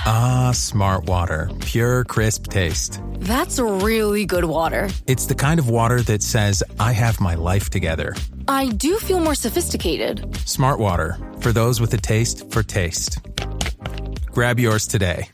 Ah, Smart Water. Pure, crisp taste. That's really good water. It's the kind of water that says, I have my life together. I do feel more sophisticated. Smart Water. For those with a taste for taste. Grab yours today.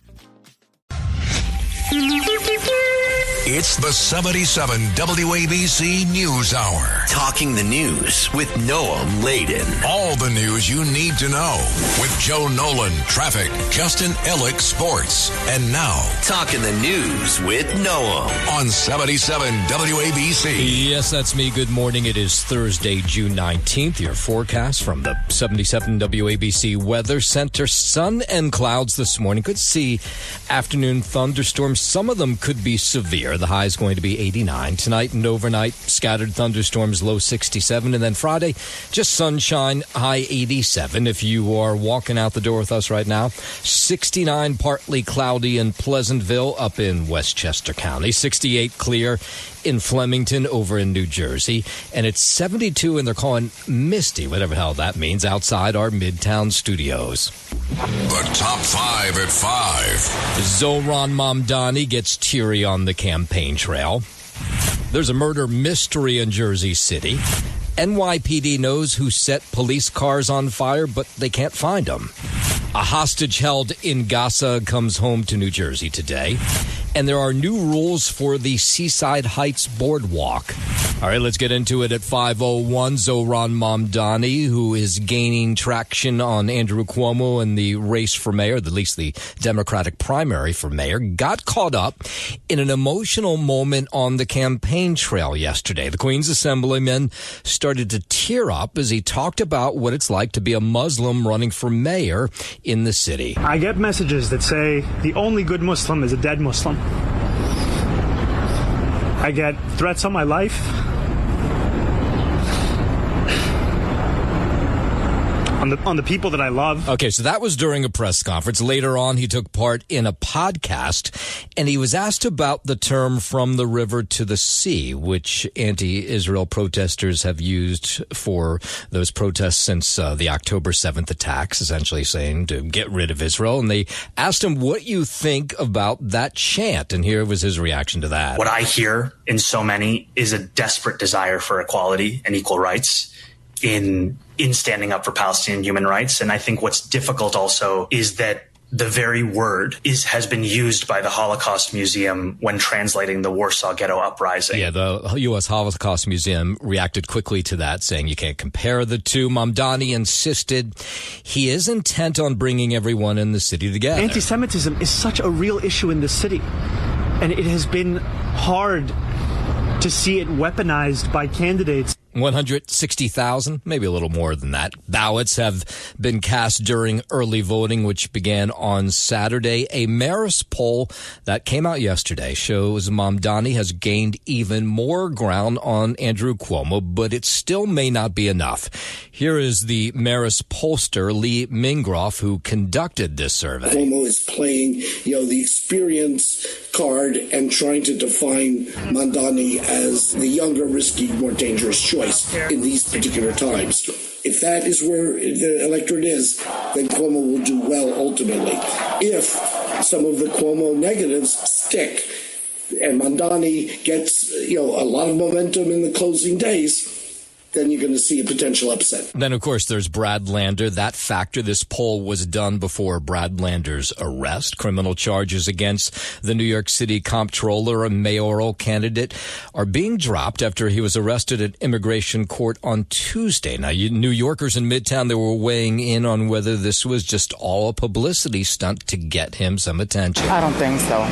It's the 77 WABC News Hour. Talking the news with Noam Laden. All the news you need to know with Joe Nolan, traffic, Justin Ellick, sports. And now, Talking the news with Noam on 77 WABC. Yes, that's me. Good morning. It is Thursday, June 19th. Your forecast from the 77 WABC Weather Center. Sun and clouds this morning. Could see afternoon thunderstorms. Some of them could be severe. The high is going to be 89. Tonight and overnight, scattered thunderstorms, low 67. And then Friday, just sunshine, high 87. If you are walking out the door with us right now, 69 partly cloudy in Pleasantville up in Westchester County. 68 clear in Flemington over in New Jersey. And it's 72, and they're calling misty, whatever the hell that means, outside our Midtown studios. The top 5 at 5. Zohran Mamdani gets teary on the campaign trail. There's a murder mystery in Jersey City. NYPD knows who set police cars on fire, but they can't find them. A hostage held in Gaza comes home to New Jersey today. And there are new rules for the Seaside Heights Boardwalk. All right, let's get into it at 5:01. Zohran Mamdani, who is gaining traction on Andrew Cuomo in the race for mayor, at least the Democratic primary for mayor, got caught up in an emotional moment on the campaign trail yesterday. The Queen's Assemblyman started to tear up as he talked about what it's like to be a Muslim running for mayor in the city. I get messages that say the only good Muslim is a dead Muslim. I get threats on my life. On the people that I love. Okay, so that was during a press conference. Later on, he took part in a podcast, and he was asked about the term from the river to the sea, which anti-Israel protesters have used for those protests since the October 7th attacks, essentially saying to get rid of Israel. And they asked him what you think about that chant, and here was his reaction to that. What I hear in so many is a desperate desire for equality and equal rights in standing up for Palestinian human rights. And I think what's difficult also is that the very word has been used by the Holocaust Museum when translating the Warsaw Ghetto Uprising. Yeah, the U.S. Holocaust Museum reacted quickly to that, saying you can't compare the two. Mamdani insisted he is intent on bringing everyone in the city together. Anti-Semitism is such a real issue in the city, and it has been hard to see it weaponized by candidates. 160,000, maybe a little more than that, ballots have been cast during early voting, which began on Saturday. A Marist poll that came out yesterday shows Mamdani has gained even more ground on Andrew Cuomo, but it still may not be enough. Here is the Marist pollster, Lee Mingroff, who conducted this survey. Cuomo is playing, the experience card and trying to define Mamdani as the younger, risky, more dangerous choice in these particular times. If that is where the electorate is, then Cuomo will do well ultimately. If some of the Cuomo negatives stick and Mamdani gets, a lot of momentum in the closing days, then you're going to see a potential upset. Then, of course, there's Brad Lander. That factor, this poll was done before Brad Lander's arrest. Criminal charges against the New York City comptroller, a mayoral candidate, are being dropped after he was arrested at immigration court on Tuesday. Now, New Yorkers in Midtown, they were weighing in on whether this was just all a publicity stunt to get him some attention. I don't think so.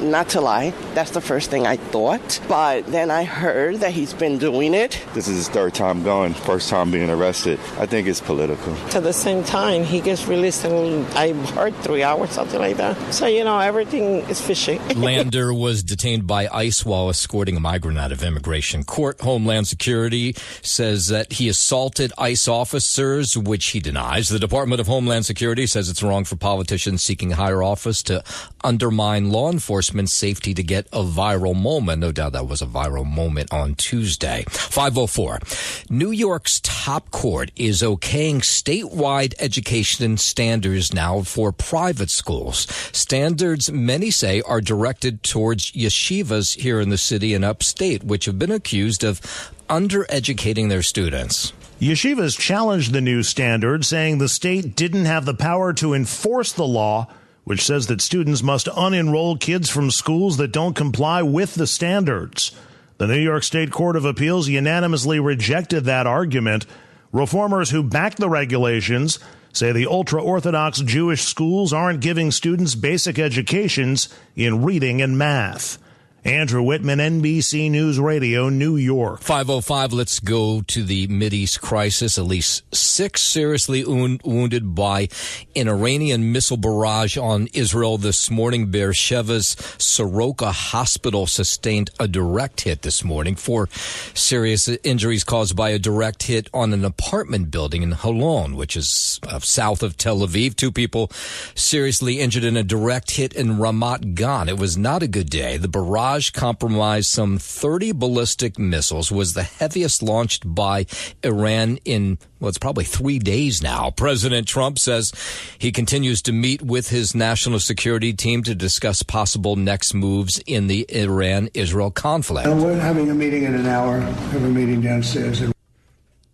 Not to lie, that's the first thing I thought. But then I heard that he's been doing it. This is his third time going, first time being arrested. I think it's political. To the same time, he gets released in, I heard 3 hours, something like that. So, everything is fishy. Lander was detained by ICE while escorting a migrant out of immigration court. Homeland Security says that he assaulted ICE officers, which he denies. The Department of Homeland Security says it's wrong for politicians seeking higher office to undermine law enforcement's safety to get a viral moment. No doubt that was a viral moment on Tuesday. 5:04. New York's top court is okaying statewide education standards now for private schools. Standards many say are directed towards yeshivas here in the city and upstate, which have been accused of undereducating their students. Yeshivas challenged the new standard, saying the state didn't have the power to enforce the law, which says that students must unenroll kids from schools that don't comply with the standards. The New York State Court of Appeals unanimously rejected that argument. Reformers who back the regulations say the ultra-Orthodox Jewish schools aren't giving students basic educations in reading and math. Andrew Whitman, NBC News Radio, New York. 5:05, let's go to the Mideast crisis. At least 6 seriously wounded by an Iranian missile barrage on Israel this morning. Beersheva's Soroka Hospital sustained a direct hit this morning. 4 serious injuries caused by a direct hit on an apartment building in Holon, which is south of Tel Aviv. 2 people seriously injured in a direct hit in Ramat Gan. It was not a good day. The barrage compromised some 30 ballistic missiles, was the heaviest launched by Iran in, well, it's probably 3 days now. President Trump says he continues to meet with his national security team to discuss possible next moves in the Iran-Israel conflict. We're having a meeting in an hour. Have a meeting downstairs.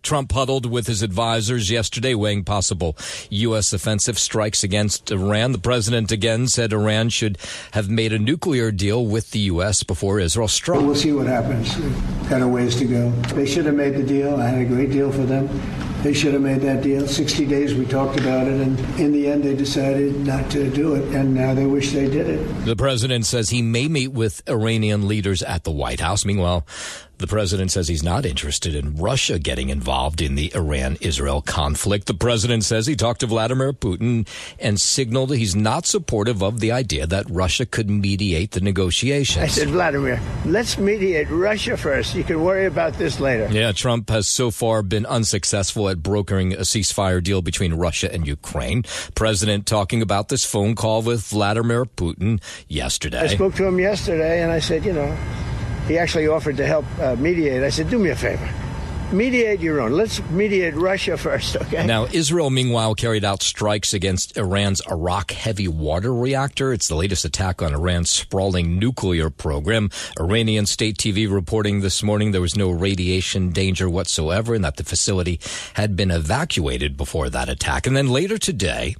Trump huddled with his advisors yesterday, weighing possible U.S. offensive strikes against Iran. The president again said Iran should have made a nuclear deal with the U.S. before Israel struck. We'll see what happens. We've got a ways to go. They should have made the deal. I had a great deal for them. They should have made that deal. 60 days we talked about it, and in the end they decided not to do it, and now they wish they did it. The president says he may meet with Iranian leaders at the White House. Meanwhile, the president says he's not interested in Russia getting involved in the Iran-Israel conflict. The president says he talked to Vladimir Putin and signaled he's not supportive of the idea that Russia could mediate the negotiations. I said, Vladimir, let's mediate Russia first. You can worry about this later. Yeah, Trump has so far been unsuccessful at brokering a ceasefire deal between Russia and Ukraine. President talking about this phone call with Vladimir Putin yesterday. I spoke to him yesterday, and I said, he actually offered to help mediate. I said, do me a favor. Mediate your own. Let's mediate Russia first, okay? Now, Israel, meanwhile, carried out strikes against Iran's Arak heavy water reactor. It's the latest attack on Iran's sprawling nuclear program. Iranian state TV reporting this morning there was no radiation danger whatsoever and that the facility had been evacuated before that attack. And then later today,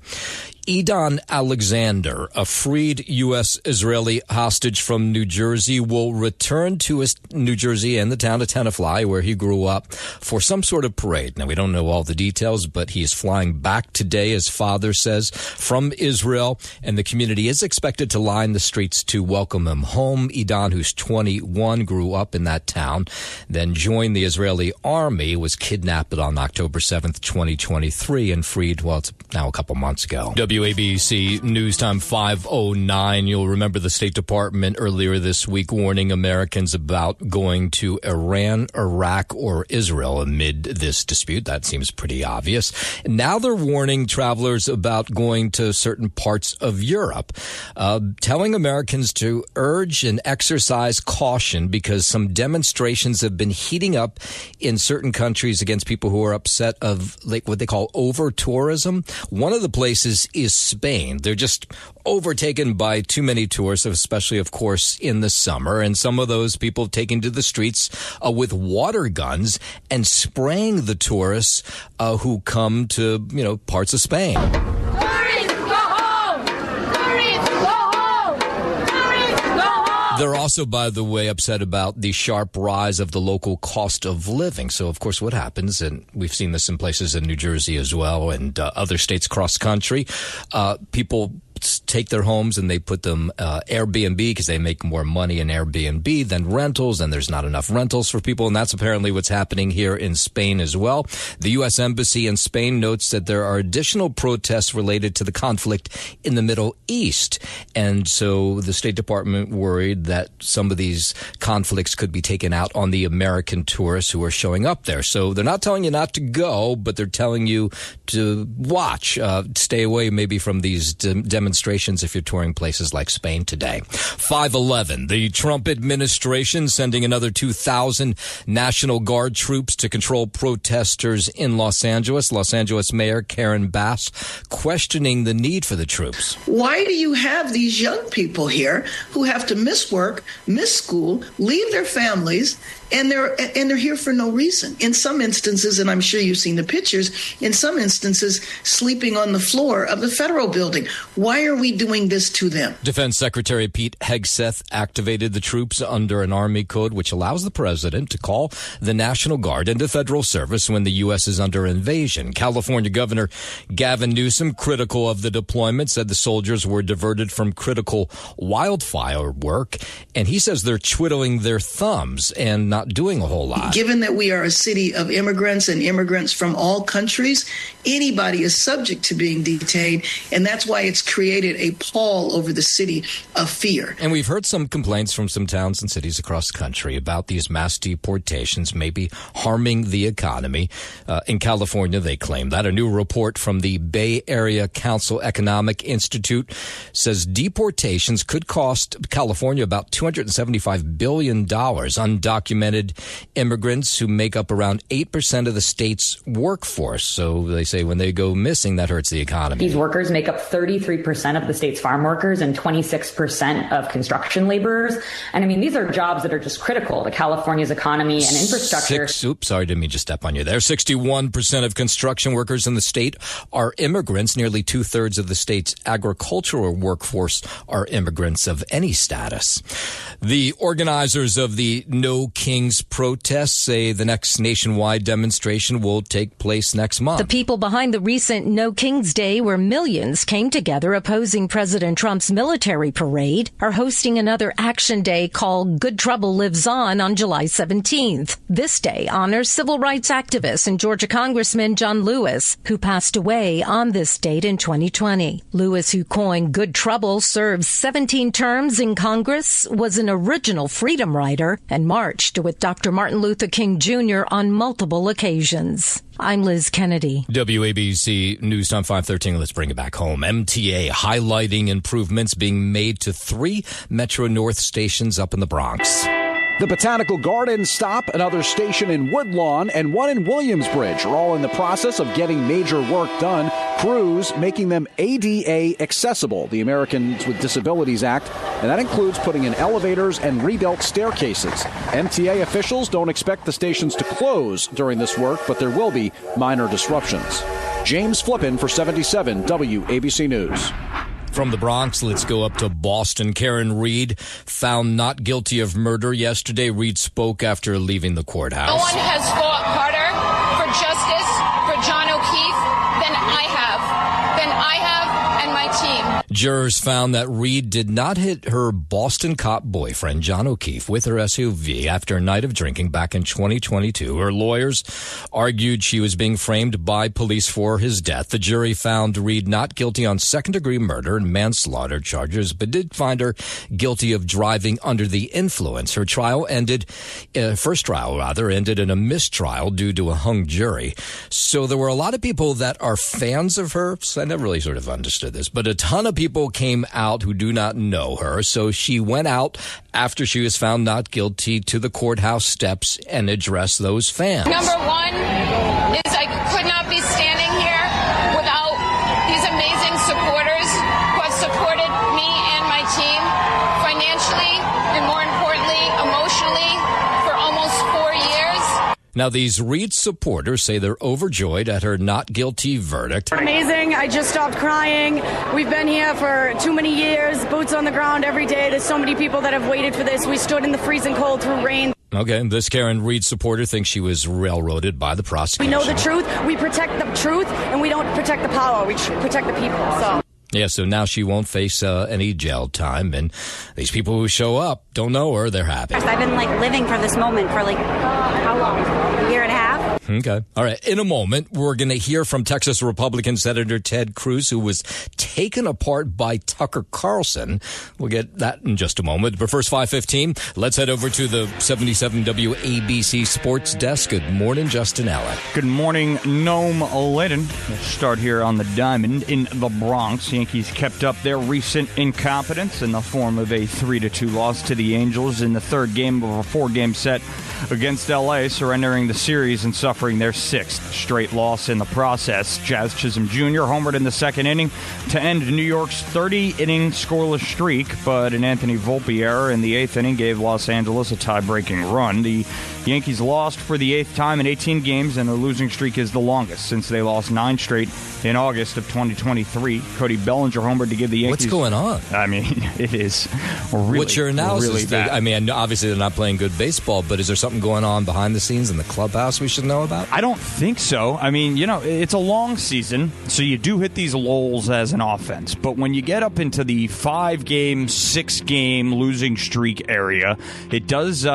Edan Alexander, a freed U.S. Israeli hostage from New Jersey, will return to his New Jersey and the town of Tenafly, where he grew up, for some sort of parade. Now, we don't know all the details, but he is flying back today, his father says, from Israel, and the community is expected to line the streets to welcome him home. Edan, who's 21, grew up in that town, then joined the Israeli army, was kidnapped on October 7th, 2023, and freed, well, it's now a couple months ago. WABC News Time 5:09. You'll remember the State Department earlier this week warning Americans about going to Iran, Iraq, or Israel amid this dispute. That seems pretty obvious. Now they're warning travelers about going to certain parts of Europe, telling Americans to urge and exercise caution because some demonstrations have been heating up in certain countries against people who are upset of like what they call over-tourism. One of the places is Spain. They're just overtaken by too many tourists, especially, of course, in the summer. And some of those people taking to the streets with water guns and spraying the tourists who come to, parts of Spain. They're also, by the way, upset about the sharp rise of the local cost of living. So, of course, what happens, and we've seen this in places in New Jersey as well and other states cross country, people take their homes and they put them Airbnb because they make more money in Airbnb than rentals, and there's not enough rentals for people, and that's apparently what's happening here in Spain as well. The U.S. Embassy in Spain notes that there are additional protests related to the conflict in the Middle East, and so the State Department worried that some of these conflicts could be taken out on the American tourists who are showing up there. So they're not telling you not to go, but they're telling you to watch, stay away maybe from these demonstrations deportations if you're touring places like Spain today. 5/11, the Trump administration sending another 2,000 National Guard troops to control protesters in Los Angeles. Los Angeles Mayor Karen Bass questioning the need for the troops. Why do you have these young people here who have to miss work, miss school, leave their families, and they're here for no reason? In some instances, and I'm sure you've seen the pictures, in some instances, sleeping on the floor of the federal building. Why are we doing this to them? Defense Secretary Pete Hegseth activated the troops under an Army code which allows the president to call the National Guard into federal service when the U.S. is under invasion. California Governor Gavin Newsom, critical of the deployment, said the soldiers were diverted from critical wildfire work, and he says they're twiddling their thumbs and not doing a whole lot. Given that we are a city of immigrants and immigrants from all countries, anybody is subject to being detained, and that's why it's created a pall over the city of fear. And we've heard some complaints from some towns and cities across the country about these mass deportations maybe harming the economy. In California, they claim that. A new report from the Bay Area Council Economic Institute says deportations could cost California about $275 billion. Undocumented immigrants who make up around 8% of the state's workforce. So they say when they go missing, that hurts the economy. These workers make up 33% of the state's farm workers and 26% of construction laborers. And I mean, these are jobs that are just critical to California's economy and infrastructure. Sorry, didn't mean to step on you there. 61% of construction workers in the state are immigrants. Nearly 2/3 of the state's agricultural workforce are immigrants of any status. The organizers of the No Kings protests say the next nationwide demonstration will take place next month. The people behind the recent No Kings Day, where millions came together opposing President Trump's military parade, are hosting another action day called Good Trouble Lives On July 17th. This day honors civil rights activist and Georgia Congressman John Lewis, who passed away on this date in 2020. Lewis, who coined Good Trouble, served 17 terms in Congress, was an original freedom rider, and marched with Dr. Martin Luther King Jr. on multiple occasions. I'm Liz Kennedy. WABC News Time 513. Let's bring it back home. MTA highlighting improvements being made to 3 Metro North stations up in the Bronx. The Botanical Garden stop, another station in Woodlawn, and one in Williamsbridge are all in the process of getting major work done. Crews making them ADA accessible, the Americans with Disabilities Act, and that includes putting in elevators and rebuilt staircases. MTA officials don't expect the stations to close during this work, but there will be minor disruptions. James Flippin for 77 WABC News. From the Bronx, let's go up to Boston. Karen Reed found not guilty of murder yesterday. Reed spoke after leaving the courthouse. No one has fought harder for justice for John O'Keefe than I have and my team. Jurors found that Reed did not hit her Boston cop boyfriend, John O'Keefe, with her SUV after a night of drinking back in 2022. Her lawyers argued she was being framed by police for his death. The jury found Reed not guilty on second-degree murder and manslaughter charges, but did find her guilty of driving under the influence. Her trial ended in a mistrial due to a hung jury. So there were a lot of people that are fans of her. So I never really sort of understood this, but a ton of people came out who do not know her. So she went out after she was found not guilty to the courthouse steps and addressed those fans. Number one is I could not be standing here without these amazing supporters who have supported me and my team financially and, more importantly, emotionally for almost 4 years. Now, these Reed supporters say they're overjoyed at her not guilty verdict. Amazing. I just stopped crying. We've been here for too many years, boots on the ground every day. There's so many people that have waited for this. We stood in the freezing cold through rain. Okay, this Karen Reed supporter thinks she was railroaded by the prosecution. We know the truth. We protect the truth, and we don't protect the power. We protect the people. Yeah, so now she won't face any jail time, and these people who show up don't know her, they're happy. I've been living for this moment for how long? A year and a half? Okay. All right. In a moment, we're going to hear from Texas Republican Senator Ted Cruz, who was taken apart by Tucker Carlson. We'll get that in just a moment. But first, 5:15, let's head over to the 77 WABC Sports Desk. Good morning, Justin Allen. Good morning, Noam Layden. Let's start here on the Diamond in the Bronx. Yankees kept up their recent incompetence in the form of a 3-2 loss to the Angels in the third game of a 4-game set against L.A., surrendering the series and suffering their 6th straight loss in the process. Jazz Chisholm Jr. homered in the second inning to end New York's 30-inning scoreless streak, but an Anthony Volpe error in the 8th inning gave Los Angeles a tie-breaking run. The Yankees lost for the 8th time in 18 games, and their losing streak is the longest since they lost 9 straight in August of 2023. Cody Bellinger homered to give the Yankees... What's going on? I mean, it is really, what's your analysis? Really bad. I mean, obviously they're not playing good baseball, but is there something going on behind the scenes in the clubhouse we should know about? I don't think so. I mean, it's a long season, so you do hit these lulls as an offense. But when you get up into the 5-game, 6-game losing streak area, it does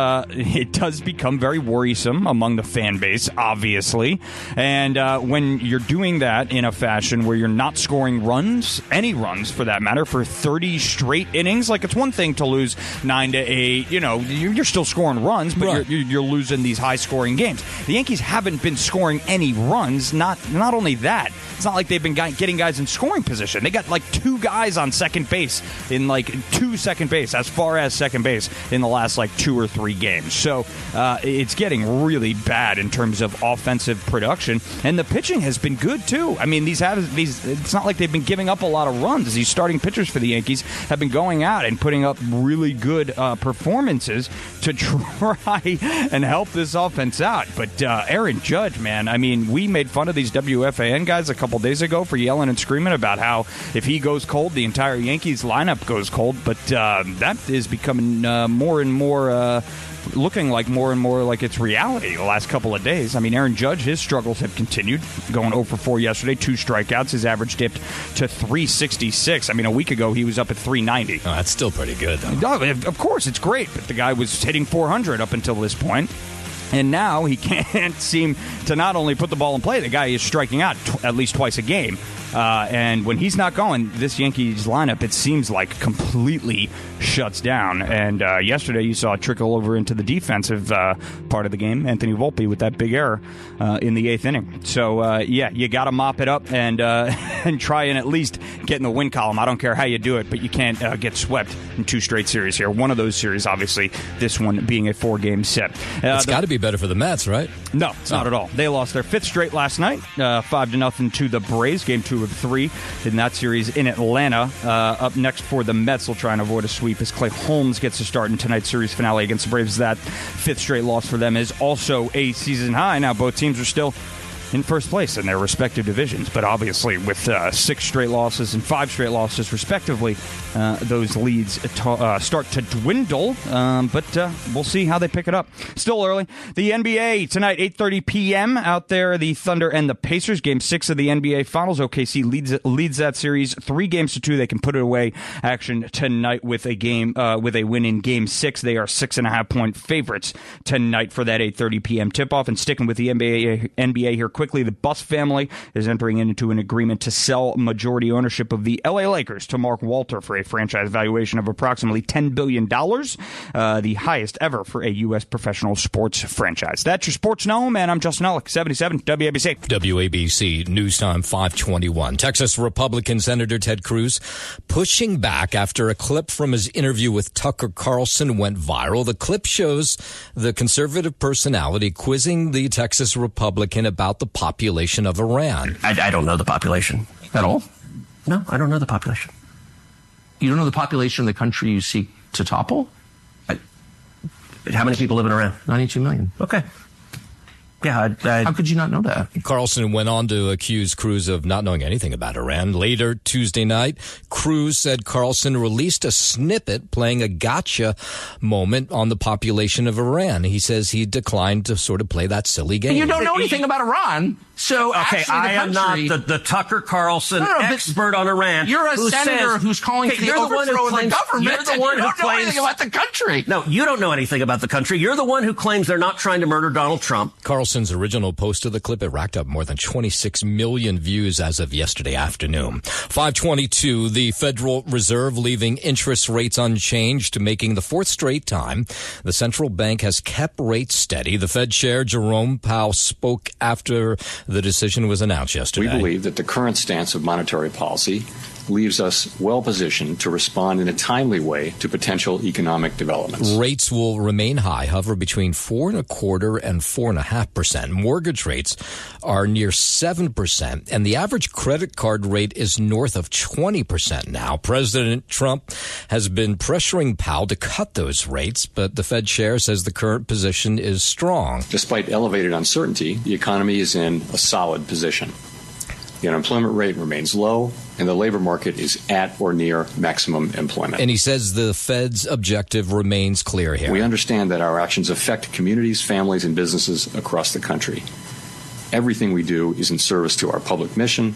become very worrisome among the fan base, obviously. And when you're doing that in a fashion where you're not scoring runs, any runs for that matter, for 30 straight innings, like it's one thing to lose 9-8. You're still scoring runs, but right. you're losing these high-scoring games. The Yankees haven't been scoring any runs. Not only that, it's not like they've been getting guys in scoring position. They got like 2 guys on second base as far as second base in the last like 2 or 3 games. So it's getting really bad in terms of offensive production, and the pitching has been good too. I mean, it's not like they've been giving up a lot of runs. These starting pitchers for the Yankees have been going out and putting up really good performances to try and help this offense out. But Aaron Judge, man, I mean, we made fun of these WFAN guys a couple days ago for yelling and screaming about how if he goes cold, the entire Yankees lineup goes cold. But that is becoming more and more looking like more and more like it's reality the last couple of days. I mean, Aaron Judge, his struggles have continued, going 0 for 4 yesterday, 2 strikeouts. His average dipped to 366. I mean, a week ago, he was up at 390. Oh, that's still pretty good, though. Of course, it's great, but the guy was hitting 400 up until this point. And now he can't seem to not only put the ball in play, the guy is striking out at least twice a game. And when he's not going, this Yankees lineup, it seems like completely shuts down. And yesterday you saw it trickle over into the defensive part of the game. Anthony Volpe with that big error in the 8th inning. So, you got to mop it up and try and at least get in the win column. I don't care how you do it, but you can't get swept in 2 straight series here. One of those series, obviously, this one being a 4-game set. It's got to be better for the Mets, right? No, it's not at all. They lost their 5th straight last night, 5-0 to the Braves, game 2 of 3 in that series in Atlanta. Up next for the Mets, they'll try and avoid a sweep as Clay Holmes gets to start in tonight's series finale against the Braves. That 5th straight loss for them is also a season high. Now, both teams are still in first place in their respective divisions, but obviously with 6 straight losses and 5 straight losses respectively, those leads start to dwindle, but we'll see how they pick it up. Still early. The NBA tonight, 8:30 p.m. out there, the Thunder and the Pacers, game 6 of the NBA Finals. OKC leads that series 3-2. They can put it away. Action tonight with a win in game 6. They are 6.5-point favorites tonight for that 8:30 p.m. tip-off. And sticking with the NBA here quickly, the Buss family is entering into an agreement to sell majority ownership of the LA Lakers to Mark Walter for a franchise valuation of approximately $10 billion, the highest ever for a U.S. professional sports franchise. That's your Sports Gnome, and I'm Justin Ellick, 77 WABC. WABC News Time 5:21. Texas Republican Senator Ted Cruz pushing back after a clip from his interview with Tucker Carlson went viral. The clip shows the conservative personality quizzing the Texas Republican about the population of Iran. I don't know the population at all. No, I don't know the population. You don't know the population of the country you seek to topple? How many people live in Iran? 92 million. Okay. Yeah, how could you not know that? Carlson went on to accuse Cruz of not knowing anything about Iran. Later Tuesday night, Cruz said Carlson released a snippet playing a gotcha moment on the population of Iran. He says he declined to sort of play that silly game. You don't know anything about Iran. So okay, I am not the Tucker Carlson expert on Iran. You're a senator who's calling for the overthrow of the government. You're the one who don't know anything about the country. No, you don't know anything about the country. You're the one who claims they're not trying to murder Donald Trump. Carlson's original post of the clip, it racked up more than 26 million views as of yesterday afternoon. 5:22, the Federal Reserve leaving interest rates unchanged, making the fourth straight time the central bank has kept rates steady. The Fed Chair Jerome Powell spoke after the decision was announced yesterday. We believe that the current stance of monetary policy leaves us well positioned to respond in a timely way to potential economic developments. Rates will remain high, hover between 4.25% and 4.5%. Mortgage rates are near 7%, and the average credit card rate is north of 20% now. President Trump has been pressuring Powell to cut those rates, but the Fed chair says the current position is strong. Despite elevated uncertainty, the economy is in a solid position. The unemployment rate remains low, and the labor market is at or near maximum employment. And he says the Fed's objective remains clear here. We understand that our actions affect communities, families, and businesses across the country. Everything we do is in service to our public mission,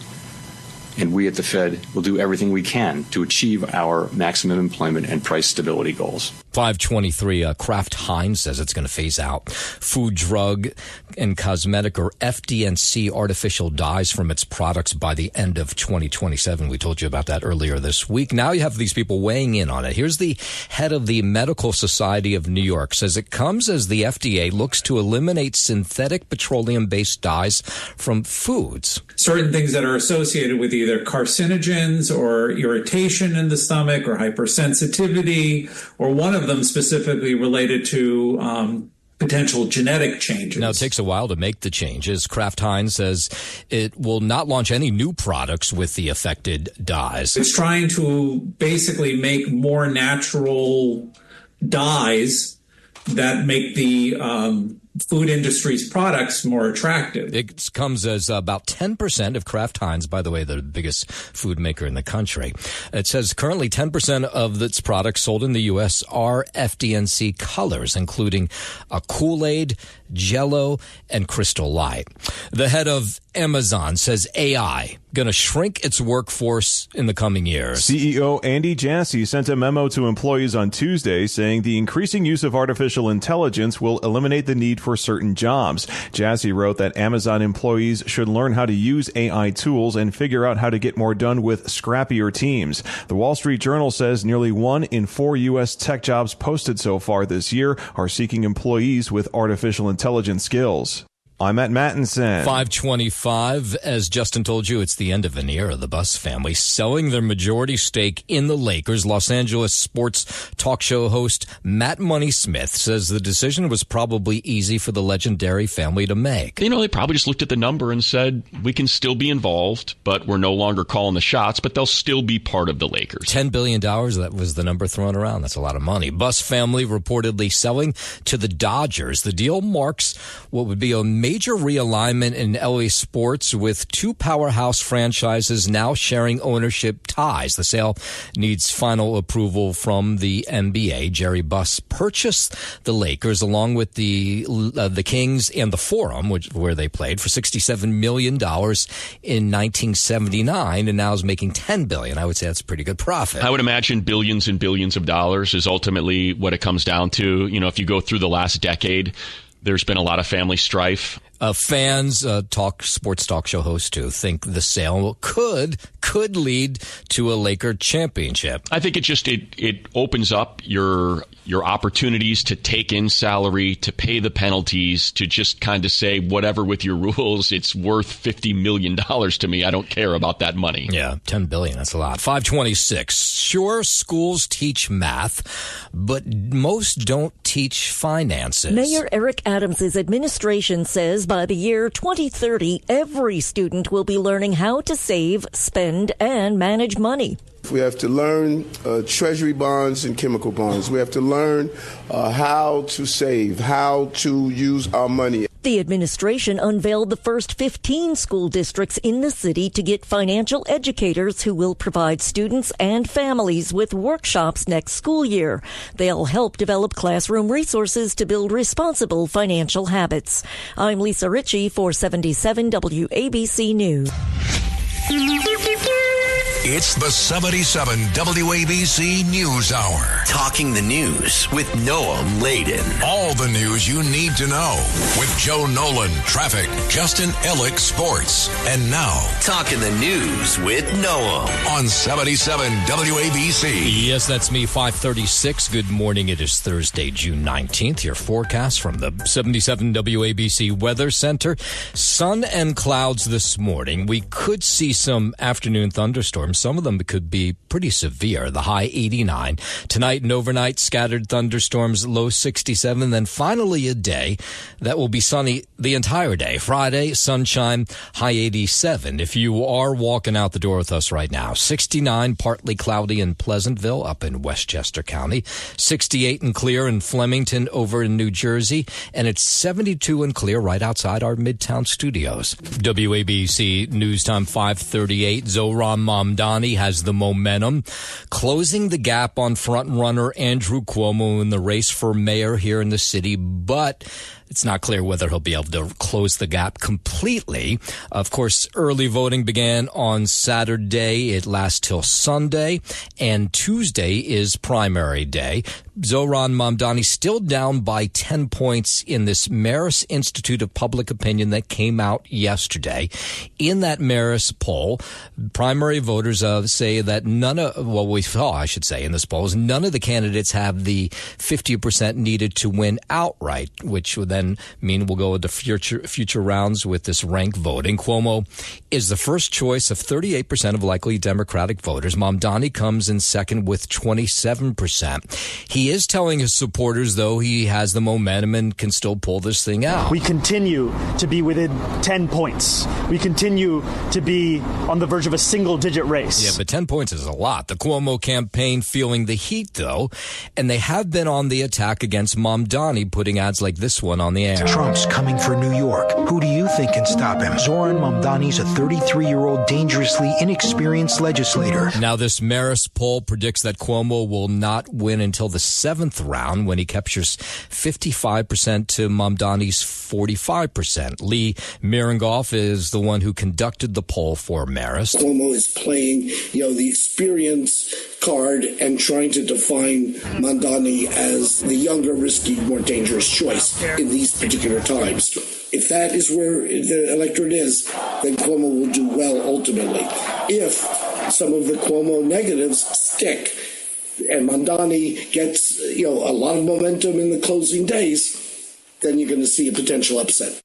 and we at the Fed will do everything we can to achieve our maximum employment and price stability goals. 5:23, Kraft Heinz says it's going to phase out food, drug, and cosmetic or FD&C artificial dyes from its products by the end of 2027. We told you about that earlier this week. Now you have these people weighing in on it. Here's the head of the Medical Society of New York, says it comes as the FDA looks to eliminate synthetic petroleum-based dyes from foods. Certain things that are associated with either carcinogens or irritation in the stomach or hypersensitivity, or one of them specifically related to potential genetic changes. Now, it takes a while to make the changes. Kraft Heinz says it will not launch any new products with the affected dyes. It's trying to basically make more natural dyes that make the food industry's products more attractive. It comes as about 10% of Kraft Heinz, by the way, the biggest food maker in the country. It says currently 10% of its products sold in the U.S. are FD&C colors, including a Kool-Aid, Jell-O, and Crystal Light. The head of Amazon says AI going to shrink its workforce in the coming years. CEO Andy Jassy sent a memo to employees on Tuesday saying the increasing use of artificial intelligence will eliminate the need for certain jobs. Jassy wrote that Amazon employees should learn how to use AI tools and figure out how to get more done with scrappier teams. The Wall Street Journal says nearly 1 in 4 U.S. tech jobs posted so far this year are seeking employees with artificial intelligence skills. I'm at Mattinson. 5:25. As Justin told you, it's the end of an era. The Buss family selling their majority stake in the Lakers. Los Angeles sports talk show host Matt Money Smith says the decision was probably easy for the legendary family to make. You know, they probably just looked at the number and said, we can still be involved, but we're no longer calling the shots, but they'll still be part of the Lakers. $10 billion, that was the number thrown around. That's a lot of money. Buss family reportedly selling to the Dodgers. The deal marks what would be a major realignment in LA sports, with two powerhouse franchises now sharing ownership ties. The sale needs final approval from the NBA. Jerry Buss purchased the Lakers along with the Kings and the Forum, where they played, for $67 million in 1979, and now is making $10 billion. I would say that's a pretty good profit. I would imagine billions and billions of dollars is ultimately what it comes down to. You know, if you go through the last decade, there's been a lot of family strife. Fans, sports talk show hosts too, think the sale could lead to a Laker championship. I think it opens up your opportunities to take in salary, to pay the penalties, to just kind of say whatever with your rules. It's worth $50 million to me. I don't care about that money. Yeah, $10 billion. That's a lot. 5:26. Sure, schools teach math, but most don't teach finances. Mayor Eric Adams' administration says by the year 2030, every student will be learning how to save, spend, and manage money. We have to learn treasury bonds and chemical bonds. We have to learn how to save, how to use our money. The administration unveiled the first 15 school districts in the city to get financial educators who will provide students and families with workshops next school year. They'll help develop classroom resources to build responsible financial habits. I'm Lisa Ritchie for 77 WABC News. It's the 77 WABC News Hour. Talking the news with Noam Laden. All the news you need to know with Joe Nolan, traffic, Justin Ellick, sports. And now, Talking the news with Noam on 77 WABC. Yes, that's me, 536. Good morning. It is Thursday, June 19th. Your forecast from the 77 WABC Weather Center. Sun and clouds this morning. We could see some afternoon thunderstorms. Some of them could be pretty severe. The high 89. Tonight and overnight, scattered thunderstorms, low 67. Then finally a day that will be sunny the entire day. Friday, sunshine, high 87. If you are walking out the door with us right now, 69, partly cloudy in Pleasantville up in Westchester County. 68 and clear in Flemington over in New Jersey. And it's 72 and clear right outside our Midtown studios. WABC News Time 538. Zohran Mamdani has the momentum, closing the gap on front-runner Andrew Cuomo in the race for mayor here in the city, but it's not clear whether he'll be able to close the gap completely. Of course, early voting began on Saturday. It lasts till Sunday, and Tuesday is primary day. Zohran Mamdani still down by 10 points in this Marist Institute of Public Opinion that came out yesterday. In that Marist poll, primary voters say that none of the candidates have the 50% needed to win outright, which would then mean we'll go into future rounds with this ranked voting. Cuomo is the first choice of 38% of likely Democratic voters. Mamdani comes in second with 27%. He is telling his supporters, though, he has the momentum and can still pull this thing out. We continue to be within 10 points. We continue to be on the verge of a single-digit race. Yeah, but 10 points is a lot. The Cuomo campaign feeling the heat, though, and they have been on the attack against Mamdani, putting ads like this one on the air. Trump's coming for New York. Who do you think can stop him? Zohran Mamdani's a 33-year-old dangerously inexperienced legislator. Now, this Marist poll predicts that Cuomo will not win until the 7th round when he captures 55% to Mamdani's 45%. Lee Miringoff is the one who conducted the poll for Marist. Cuomo is playing, the experience card and trying to define Mamdani as the younger, risky, more dangerous choice in these particular times. If that is where the electorate is, then Cuomo will do well ultimately. If some of the Cuomo negatives stick and Mamdani gets, a lot of momentum in the closing days, then you're going to see a potential upset.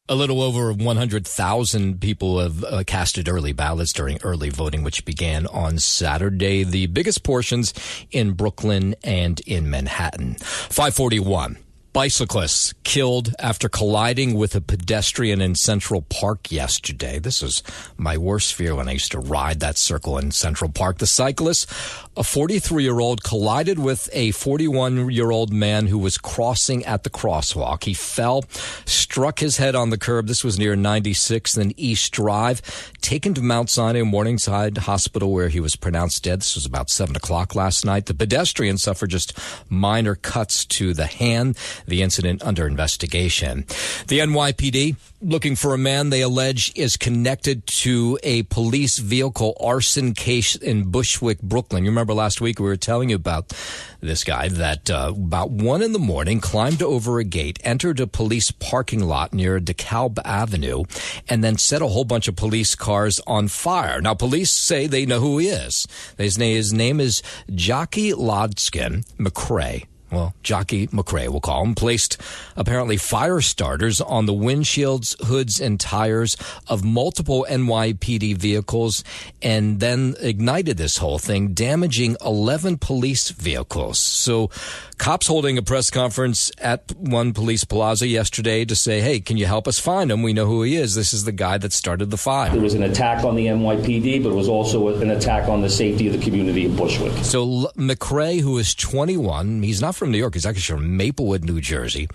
A little over 100,000 people have casted early ballots during early voting, which began on Saturday. The biggest portions in Brooklyn and in Manhattan. 541. Bicyclists killed after colliding with a pedestrian in Central Park yesterday. This was my worst fear when I used to ride that circle in Central Park. The cyclist, a 43-year-old, collided with a 41-year-old man who was crossing at the crosswalk. He fell, struck his head on the curb. This was near 96th and East Drive. Taken to Mount Sinai Morningside Hospital where he was pronounced dead. This was about 7 o'clock last night. The pedestrian suffered just minor cuts to the hand. The incident under investigation. The NYPD looking for a man they allege is connected to a police vehicle arson case in Bushwick, Brooklyn. You remember last week we were telling you about this guy that about 1 a.m. climbed over a gate, entered a police parking lot near DeKalb Avenue, and then set a whole bunch of police cars on fire. Now, police say they know who he is. His name is Jockey Lodskin McCrae. Well, Jockey McCrae, we'll call him, placed apparently fire starters on the windshields, hoods, and tires of multiple NYPD vehicles and then ignited this whole thing, damaging 11 police vehicles. So cops holding a press conference at one police plaza yesterday to say, hey, can you help us find him? We know who he is. This is the guy that started the fire. There was an attack on the NYPD, but it was also an attack on the safety of the community of Bushwick. So McCrae, who is 21, he's not from New York. He's actually from Maplewood, New Jersey.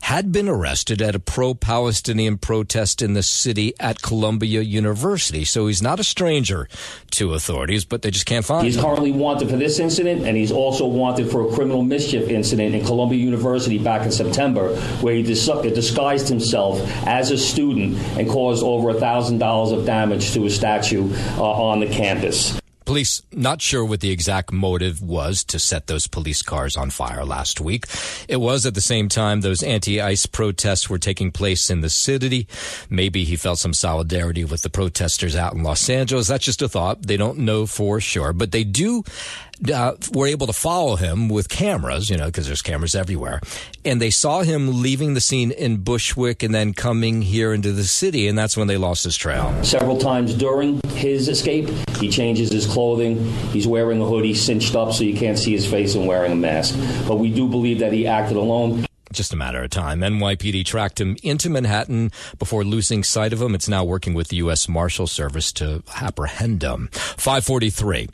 Had been arrested at a pro-Palestinian protest in the city at Columbia University. So he's not a stranger to authorities, but they just can't find him. He's currently wanted for this incident, and he's also wanted for a criminal mischief incident in Columbia University back in September, where he disguised himself as a student and caused over $1,000 of damage to a statue on the campus. Police not sure what the exact motive was to set those police cars on fire last week. It was at the same time those anti-ICE protests were taking place in the city. Maybe he felt some solidarity with the protesters out in Los Angeles. That's just a thought. They don't know for sure, but they do were able to follow him with cameras, because there's cameras everywhere. And they saw him leaving the scene in Bushwick and then coming here into the city, and that's when they lost his trail. Several times during his escape, he changes his clothing. He's wearing a hoodie cinched up so you can't see his face and wearing a mask. But we do believe that he acted alone. Just a matter of time. NYPD tracked him into Manhattan before losing sight of him. It's now working with the U.S. Marshal Service to apprehend him. 5:43.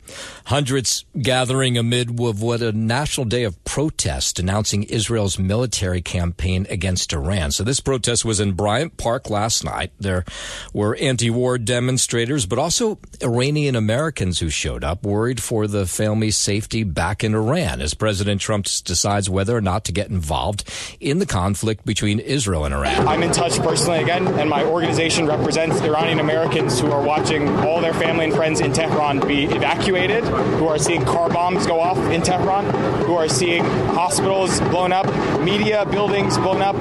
Hundreds gathering amid what a national day of protest announcing Israel's military campaign against Iran. So this protest was in Bryant Park last night. There were anti-war demonstrators, but also Iranian Americans who showed up, worried for the family's safety back in Iran as President Trump decides whether or not to get involved in the conflict between Israel and Iran. I'm in touch personally again, and my organization represents Iranian Americans who are watching all their family and friends in Tehran be evacuated, who are seeing car bombs go off in Tehran, who are seeing hospitals blown up, media buildings blown up,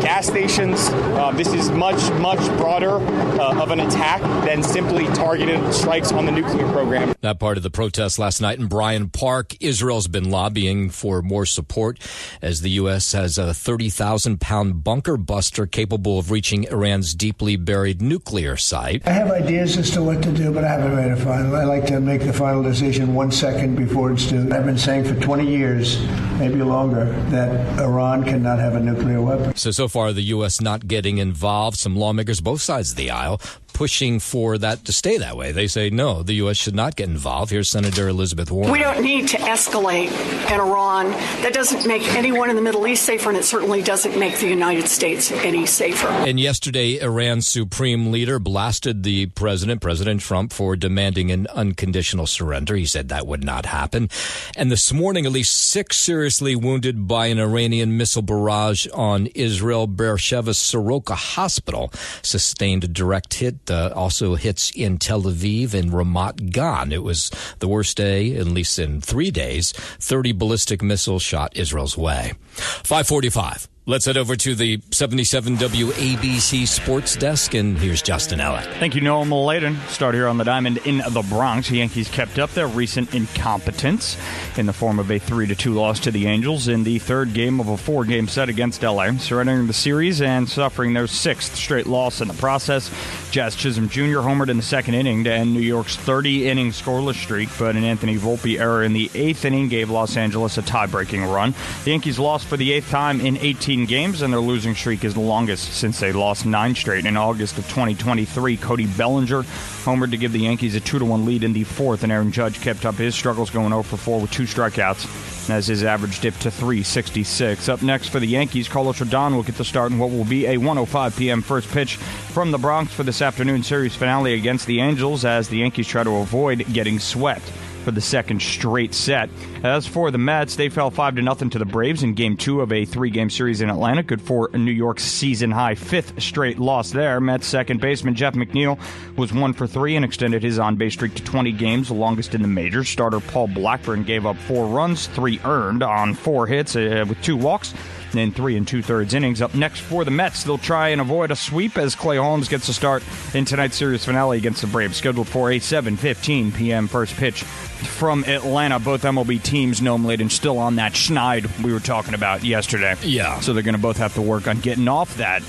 gas stations. This is much, much broader of an attack than simply targeted strikes on the nuclear program. That part of the protest last night in Bryant Park. Israel's been lobbying for more support as the U.S. has a 30,000-pound bunker buster capable of reaching Iran's deeply buried nuclear site. I have ideas as to what to do, but I haven't made a final. I like to make the final decision 1 second before it's due. I've been saying for 20 years, maybe longer, that Iran cannot have a nuclear weapon. So far, the U.S. not getting involved. Some lawmakers, both sides of the aisle, pushing for that to stay that way. They say, no, the U.S. should not get involved. Here's Senator Elizabeth Warren. We don't need to escalate in Iran. That doesn't make anyone in the Middle East safer, and it certainly doesn't make the United States any safer. And yesterday, Iran's supreme leader blasted the President Trump, for demanding an unconditional surrender. He said that would not happen. And this morning, at least 6 seriously wounded by an Iranian missile barrage on Israel. Beersheva's Soroka Hospital sustained a direct hit. Also hits in Tel Aviv and Ramat Gan. It was the worst day, at least in 3 days. 30 ballistic missiles shot Israel's way. 5:45. Let's head over to the 77 WABC Sports Desk, and here's Justin Ellick. Thank you, Noah Maladen. Start here on the Diamond in the Bronx. The Yankees kept up their recent incompetence in the form of a 3-2 loss to the Angels in the third game of a 4-game set against LA, surrendering the series and suffering their 6th straight loss in the process. Jazz Chisholm Jr. homered in the second inning to end New York's 30-inning scoreless streak, but an Anthony Volpe error in the 8th inning gave Los Angeles a tie-breaking run. The Yankees lost for the 8th time in 18 games, and their losing streak is the longest since they lost 9 straight. In August of 2023, Cody Bellinger homered to give the Yankees a 2-1 lead in the 4th, and Aaron Judge kept up his struggles, going 0 for 4 with 2 strikeouts, as his average dipped to .366. Up next for the Yankees, Carlos Rodon will get the start in what will be a 1:05 p.m. first pitch from the Bronx for this afternoon series finale against the Angels, as the Yankees try to avoid getting swept for the second straight set. As for the Mets, they fell 5-0 to the Braves in Game 2 of a 3-game series in Atlanta. Good for New York's season-high 5th straight loss there. Mets second baseman Jeff McNeil was 1 for 3 and extended his on-base streak to 20 games, the longest in the majors. Starter Paul Blackburn gave up 4 runs, 3 earned on 4 hits with 2 walks in 3 2/3 innings. Up next for the Mets, they'll try and avoid a sweep as Clay Holmes gets a start in tonight's series finale against the Braves, scheduled for a 7:15 p.m. first pitch from Atlanta. Both MLB teams, Noam Laden, still on that schneid we were talking about yesterday. Yeah. So they're going to both have to work on getting off that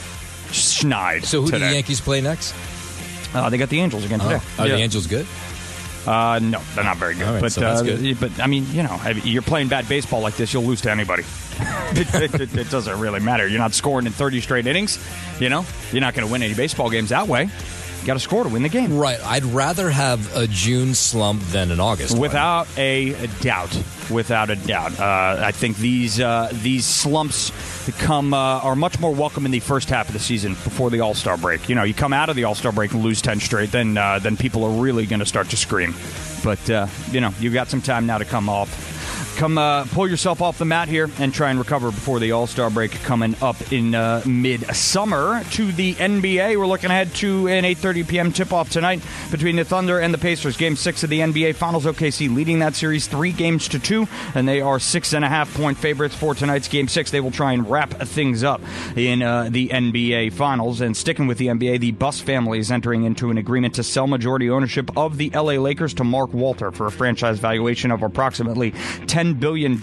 schneid. So who today. do the Yankees play next? They got the Angels again today. Are the Angels good? No, they're not very good. Right, but so that's good. But I mean, you're playing bad baseball like this, you'll lose to anybody. It doesn't really matter. You're not scoring in 30 straight innings. You're not going to win any baseball games that way. got to score to win the game. Right. I'd rather have a June slump than an August Without a doubt. Without a doubt. I think these slumps are much more welcome in the first half of the season before the All-Star break. You come out of the All-Star break and lose 10 straight, then people are really going to start to scream. But, you've got some time now to come pull yourself off the mat here and try and recover before the All-Star break coming up in mid-summer. To the NBA, we're looking ahead to an 8:30 p.m. tip-off tonight between the Thunder and the Pacers. Game 6 of the NBA Finals. OKC leading that series 3-2, and they are 6.5-point favorites for tonight's Game 6. They will try and wrap things up in the NBA Finals. And sticking with the NBA, the Buss family is entering into an agreement to sell majority ownership of the LA Lakers to Mark Walter for a franchise valuation of approximately $10 billion.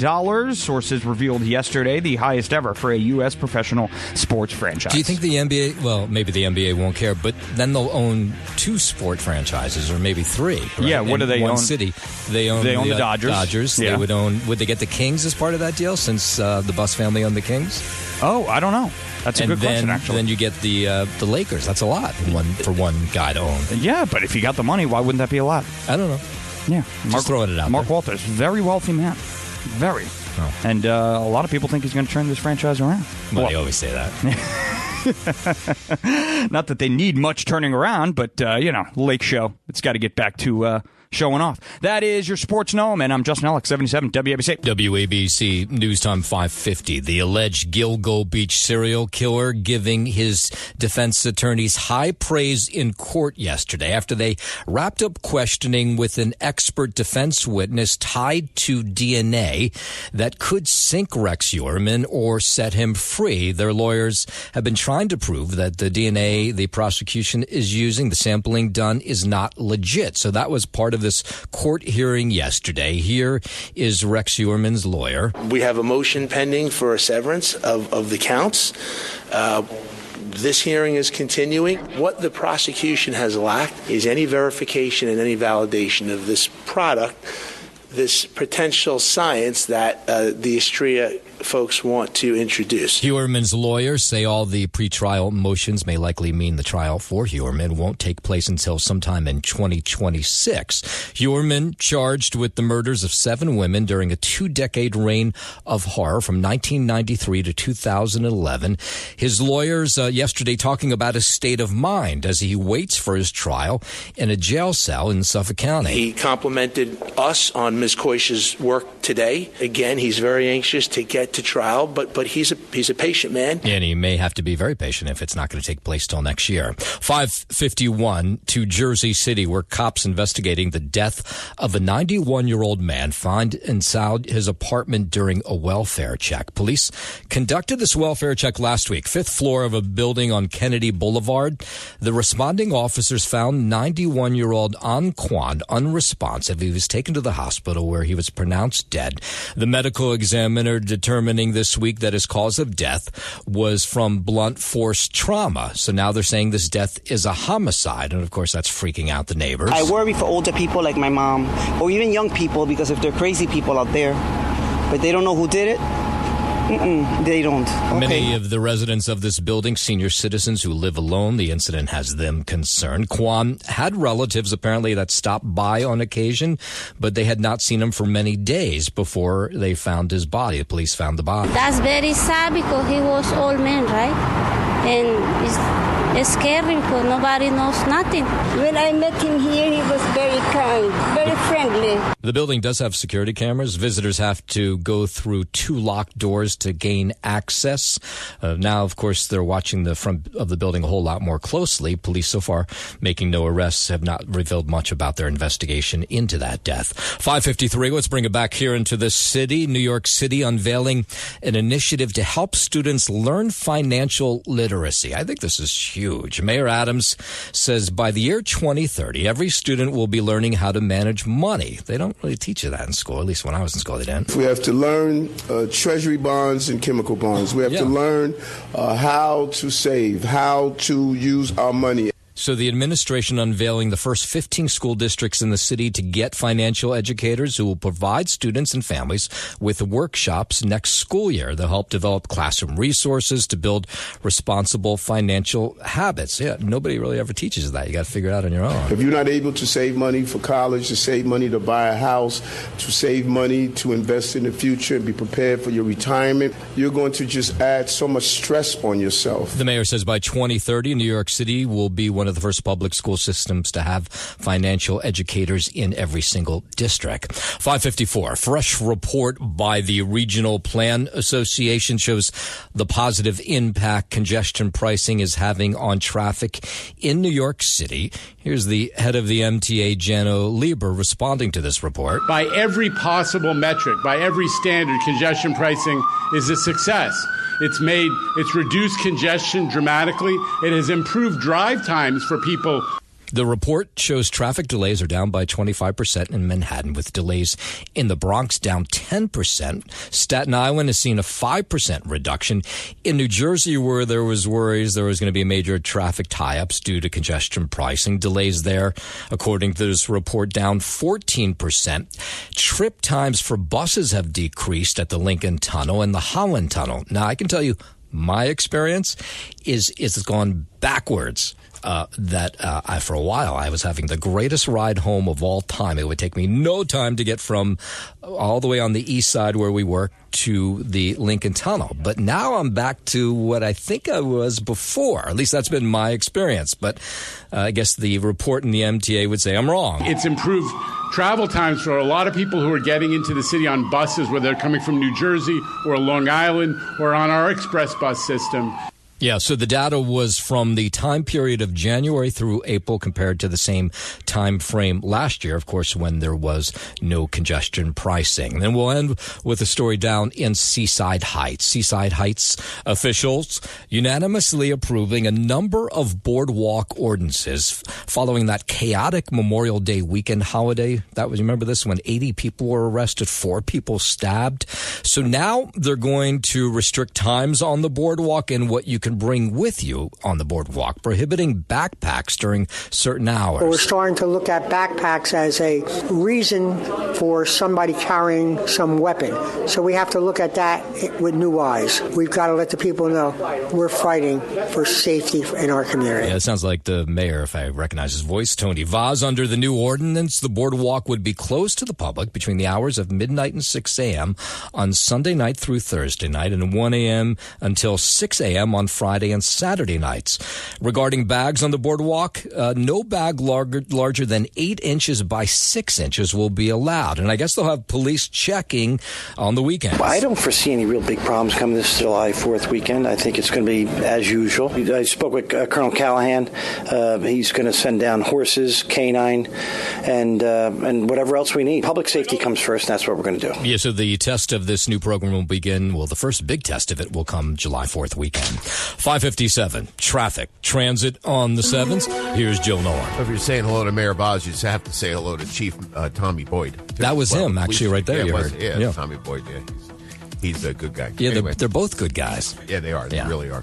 Sources revealed yesterday, the highest ever for a U.S. professional sports franchise. Do you think the NBA, well, maybe the NBA won't care, but then they'll own 2 sport franchises, or maybe 3. Right? Yeah, what do they own? One city. They own the Dodgers. Yeah. They would they get the Kings as part of that deal, since the Buss family owned the Kings? Oh, I don't know. That's a good question, actually. Then you get the Lakers. That's a lot for one guy to own. Yeah, but if you got the money, why wouldn't that be a lot? I don't know. Yeah. Just throwing it out Mark there. Walters, very wealthy man. Very. Oh. And a lot of people think he's going to turn this franchise around. Well, they always say that. Not that they need much turning around, but, Lake Show, it's got to get back to showing off. That is your Sports Gnome, and I'm Justin Ellick, 77 WABC. WABC News Time 550. The alleged Gilgo Beach serial killer giving his defense attorneys high praise in court yesterday after they wrapped up questioning with an expert defense witness tied to DNA that could sink Rex Uerman or set him free. Their lawyers have been trying to prove that the DNA the prosecution is using, the sampling done, is not legit. So that was part of this court hearing yesterday. Here is Rex Uerman's lawyer. We have a motion pending for a severance of the counts. This hearing is continuing. What the prosecution has lacked is any verification and any validation of this product, this potential science that the Istria folks want to introduce. Uerman's lawyers say all the pretrial motions may likely mean the trial for Uerman won't take place until sometime in 2026. Uerman charged with the murders of 7 women during a 2-decade reign of horror from 1993 to 2011. His lawyers yesterday talking about his state of mind as he waits for his trial in a jail cell in Suffolk County. He complimented us on Ms. Koish's work today. Again, he's very anxious to get to trial, but he's a patient man. And he may have to be very patient if it's not going to take place till next year. 551 to Jersey City, where cops investigating the death of a 91-year-old man found inside his apartment during a welfare check. Police conducted this welfare check last week, 5th floor of a building on Kennedy Boulevard. The responding officers found 91-year-old Anquan unresponsive. He was taken to the hospital where he was pronounced dead. The medical examiner determining this week that his cause of death was from blunt force trauma. So now they're saying this death is a homicide. And of course, that's freaking out the neighbors. I worry for older people like my mom, or even young people, because if they're crazy people out there, but they don't know who did it, they don't. Okay. Many of the residents of this building, senior citizens who live alone, the incident has them concerned. Kwan had relatives apparently that stopped by on occasion, but they had not seen him for many days before they found his body. The police found the body. That's very sad because he was old man, right? And it's scary because nobody knows nothing. When I met him here, he was very kind, very friendly. The building does have security cameras. Visitors have to go through 2 locked doors to gain access. Now, of course, they're watching the front of the building a whole lot more closely. Police so far making no arrests, have not revealed much about their investigation into that death. 5:53, let's bring it back here into the city. New York City unveiling an initiative to help students learn financial literacy. I think this is huge. Mayor Adams says by the year 2030, every student will be learning how to manage money. They don't really teach you that in school. At least when I was in school, they didn't. We have to learn treasury bonds and chemical bonds. We have to learn how to save, how to use our money. So the administration unveiling the first 15 school districts in the city to get financial educators who will provide students and families with workshops next school year. They'll help develop classroom resources to build responsible financial habits. Yeah, nobody really ever teaches that. You got to figure it out on your own. If you're not able to save money for college, to save money to buy a house, to save money to invest in the future and be prepared for your retirement, you're going to just add so much stress on yourself. The mayor says by 2030, New York City will be one of the first public school systems to have financial educators in every single district. 5:54. Fresh report by the Regional Plan Association shows the positive impact congestion pricing is having on traffic in New York City. Here's the head of the MTA, Jano Lieber, responding to this report. By every possible metric, by every standard, congestion pricing is a success. It's reduced congestion dramatically. It has improved drive times for people. The report shows traffic delays are down by 25% in Manhattan, with delays in the Bronx down 10%. Staten Island has seen a 5% reduction. In New Jersey, where there was worries there was going to be major traffic tie-ups due to congestion pricing, delays there, according to this report, down 14%. Trip times for buses have decreased at the Lincoln Tunnel and the Holland Tunnel. Now, I can tell you, my experience is it's gone backwards. For a while, I was having the greatest ride home of all time. It would take me no time to get from all the way on the east side where we work to the Lincoln Tunnel. But now I'm back to what I think I was before. At least that's been my experience. But I guess the report in the MTA would say I'm wrong. It's improved travel times for a lot of people who are getting into the city on buses, whether they're coming from New Jersey or Long Island or on our express bus system. Yeah, so the data was from the time period of January through April compared to the same time frame last year, of course, when there was no congestion pricing. Then we'll end with a story down in Seaside Heights. Seaside Heights officials unanimously approving a number of boardwalk ordinances following that chaotic Memorial Day weekend holiday. That was, remember this, when 80 people were arrested, 4 people stabbed. So now they're going to restrict times on the boardwalk and what you can bring with you on the boardwalk, prohibiting backpacks during certain hours. We're starting to look at backpacks as a reason for somebody carrying some weapon. So we have to look at that with new eyes. We've got to let the people know we're fighting for safety in our community. Yeah, it sounds like the mayor, if I recognize his voice, Tony Vaz. Under the new ordinance, the boardwalk would be closed to the public between the hours of midnight and 6 a.m. on Sunday night through Thursday night and 1 a.m. until 6 a.m. on Friday and Saturday nights. Regarding bags on the boardwalk, no bag larger than 8 inches by 6 inches will be allowed. And I guess they'll have police checking on the weekends. I don't foresee any real big problems coming this July 4th weekend. I think it's going to be as usual. I spoke with Colonel Callahan. He's going to send down horses, canine, and whatever else we need. Public safety comes first, and that's what we're going to do. Yeah, so the test of this new program will begin, well, the first big test of it will come July 4th weekend. 5:57, traffic, transit on the 7s. Here's Joe Nolan. If you're saying hello to Mayor Boz, you just have to say hello to Chief Tommy Boyd. That was him, actually, right there. Yeah, Tommy Boyd, yeah. He's a good guy. Yeah, anyway. they're both good guys. Yeah, they are. They really are.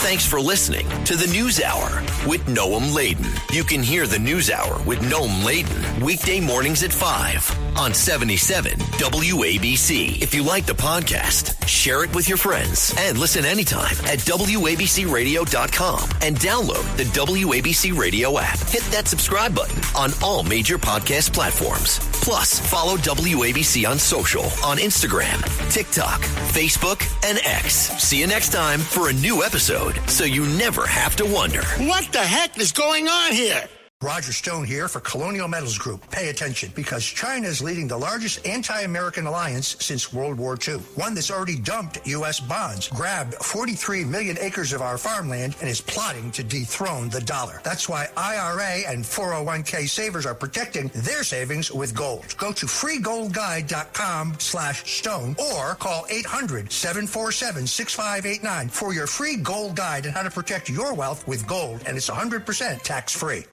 Thanks for listening to the News Hour with Noam Laden. You can hear the News Hour with Noam Laden weekday mornings at 5 on 77 WABC. If you like the podcast, share it with your friends and listen anytime at WABCRadio.com and download the WABC Radio app. Hit that subscribe button on all major podcast platforms. Plus, follow WABC on social on Instagram, TikTok, Facebook, and X. See you next time for a new episode, so you never have to wonder. What the heck is going on here? Roger Stone here for Colonial Metals Group. Pay attention, because China is leading the largest anti-American alliance since World War II. One that's already dumped U.S. bonds, grabbed 43 million acres of our farmland, and is plotting to dethrone the dollar. That's why IRA and 401k savers are protecting their savings with gold. Go to freegoldguide.com/stone or call 800-747-6589 for your free gold guide on how to protect your wealth with gold, and it's 100% tax-free.